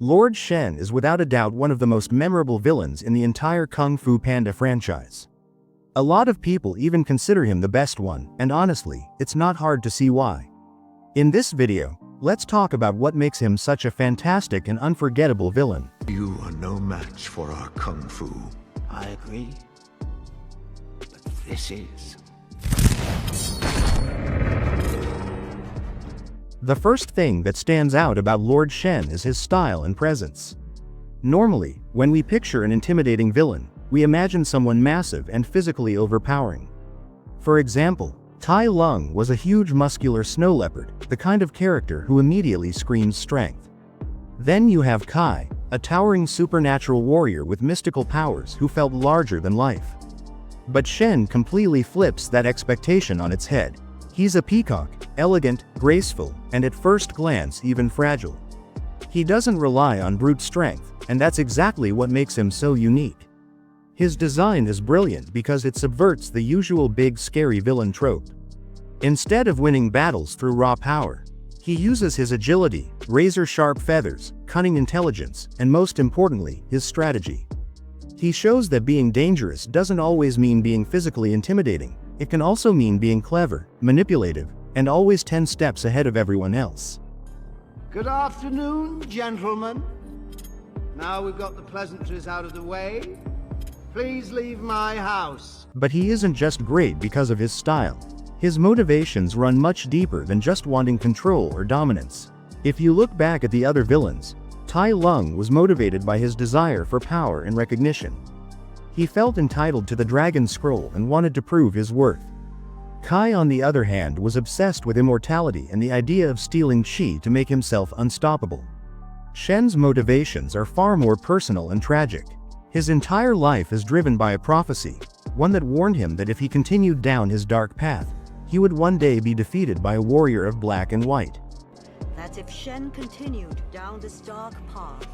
Lord Shen is without a doubt one of the most memorable villains in the entire Kung Fu Panda franchise. A lot of people even consider him the best one, and honestly, it's not hard to see why. In this video, let's talk about what makes him such a fantastic and unforgettable villain. You are no match for our Kung Fu. I agree. But this is. The first thing that stands out about Lord Shen is his style and presence. Normally, when we picture an intimidating villain, we imagine someone massive and physically overpowering. For example, Tai Lung was a huge muscular snow leopard, the kind of character who immediately screams strength. Then you have Kai, a towering supernatural warrior with mystical powers who felt larger than life. But Shen completely flips that expectation on its head. He's a peacock, elegant, graceful, and at first glance even fragile. He doesn't rely on brute strength, and that's exactly what makes him so unique. His design is brilliant because it subverts the usual big scary villain trope. Instead of winning battles through raw power, he uses his agility, razor-sharp feathers, cunning intelligence, and most importantly, his strategy. He shows that being dangerous doesn't always mean being physically intimidating. It can also mean being clever, manipulative, and always 10 steps ahead of everyone else. Good afternoon, gentlemen. Now we've got the pleasantries out of the way, please leave my house. But he isn't just great because of his style. His motivations run much deeper than just wanting control or dominance. If you look back at the other villains, Tai Lung was motivated by his desire for power and recognition. He felt entitled to the Dragon Scroll and wanted to prove his worth. Kai, on the other hand, was obsessed with immortality and the idea of stealing Qi to make himself unstoppable. Shen's motivations are far more personal and tragic. His entire life is driven by a prophecy, one that warned him that if he continued down his dark path, he would one day be defeated by a warrior of black and white. That if Shen continued down this dark path,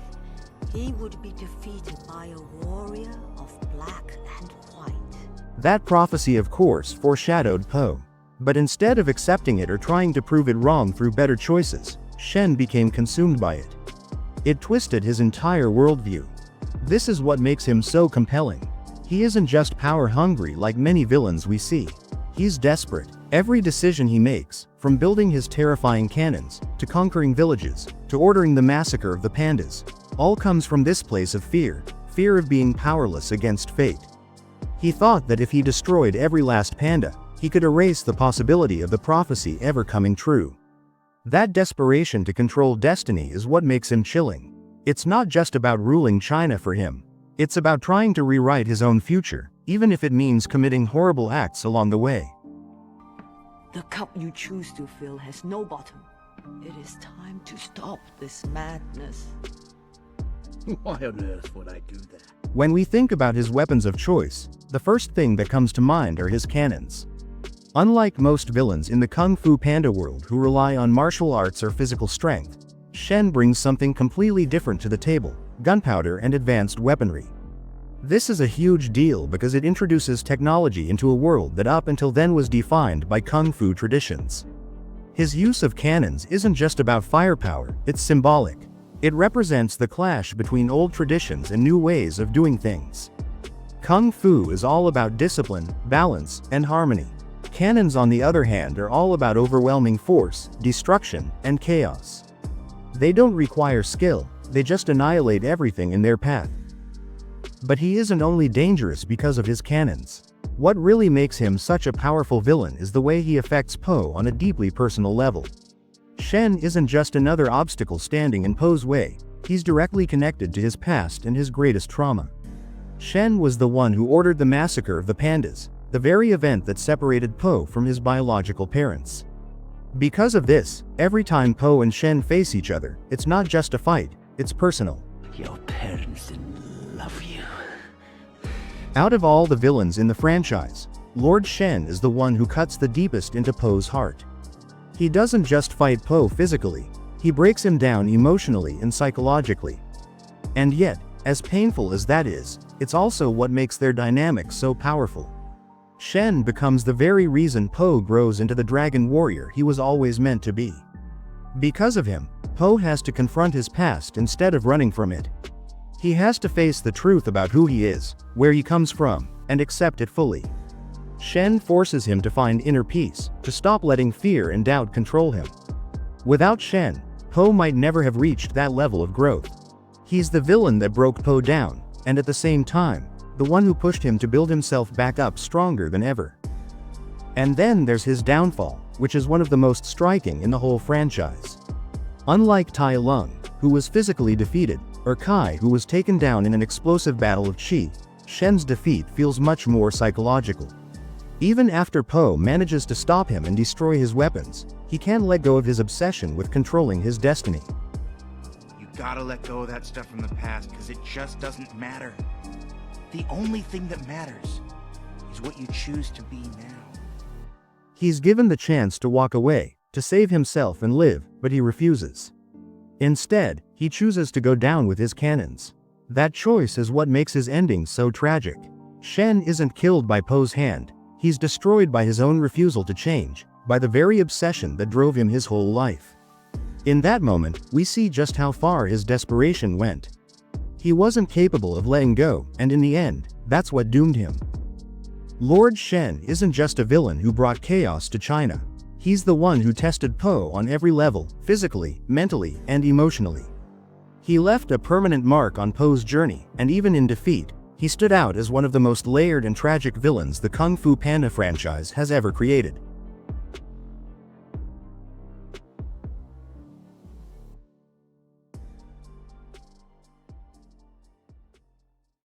he would be defeated by a warrior of black and white. That prophecy, of course, foreshadowed Po. But instead of accepting it or trying to prove it wrong through better choices, Shen became consumed by it. It twisted his entire worldview. This is what makes him so compelling. He isn't just power-hungry like many villains we see. He's desperate. Every decision he makes, from building his terrifying cannons, to conquering villages, to ordering the massacre of the pandas, all comes from this place of fear of being powerless against fate. He thought that if he destroyed every last panda, he could erase the possibility of the prophecy ever coming true. That desperation to control destiny is what makes him chilling. It's not just about ruling China for him. It's about trying to rewrite his own future, even if it means committing horrible acts along the way. The cup you choose to fill has no bottom. It is time to stop this madness. Why on earth would I do that? When we think about his weapons of choice, the first thing that comes to mind are his cannons. Unlike most villains in the Kung Fu Panda world who rely on martial arts or physical strength, Shen brings something completely different to the table: gunpowder and advanced weaponry. This is a huge deal because it introduces technology into a world that up until then was defined by Kung Fu traditions. His use of cannons isn't just about firepower, it's symbolic. It represents the clash between old traditions and new ways of doing things. Kung Fu is all about discipline, balance, and harmony. Cannons, on the other hand, are all about overwhelming force, destruction, and chaos. They don't require skill, they just annihilate everything in their path. But he isn't only dangerous because of his cannons. What really makes him such a powerful villain is the way he affects Po on a deeply personal level. Shen isn't just another obstacle standing in Po's way, he's directly connected to his past and his greatest trauma. Shen was the one who ordered the massacre of the pandas, the very event that separated Po from his biological parents. Because of this, every time Po and Shen face each other, it's not just a fight, it's personal. Your parents didn't love you. Out of all the villains in the franchise, Lord Shen is the one who cuts the deepest into Po's heart. He doesn't just fight Po physically, he breaks him down emotionally and psychologically. And yet, as painful as that is, it's also what makes their dynamic so powerful. Shen becomes the very reason Po grows into the dragon warrior he was always meant to be. Because of him, Po has to confront his past instead of running from it. He has to face the truth about who he is, where he comes from, and accept it fully. Shen forces him to find inner peace, to stop letting fear and doubt control him. Without Shen, Po might never have reached that level of growth. He's the villain that broke Po down, and at the same time, the one who pushed him to build himself back up stronger than ever. And then there's his downfall, which is one of the most striking in the whole franchise. Unlike Tai Lung, who was physically defeated, or Kai, who was taken down in an explosive battle of Qi, Shen's defeat feels much more psychological. Even after Po manages to stop him and destroy his weapons, he can't let go of his obsession with controlling his destiny. You gotta let go of that stuff from the past, because it just doesn't matter. The only thing that matters is what you choose to be now. He's given the chance to walk away, to save himself and live, but he refuses. Instead, he chooses to go down with his cannons. That choice is what makes his ending so tragic. Shen isn't killed by Po's hand, he's destroyed by his own refusal to change, by the very obsession that drove him his whole life. In that moment, we see just how far his desperation went. He wasn't capable of letting go, and in the end, that's what doomed him. Lord Shen isn't just a villain who brought chaos to China. He's the one who tested Po on every level, physically, mentally, and emotionally. He left a permanent mark on Po's journey, and even in defeat, he stood out as one of the most layered and tragic villains the Kung Fu Panda franchise has ever created.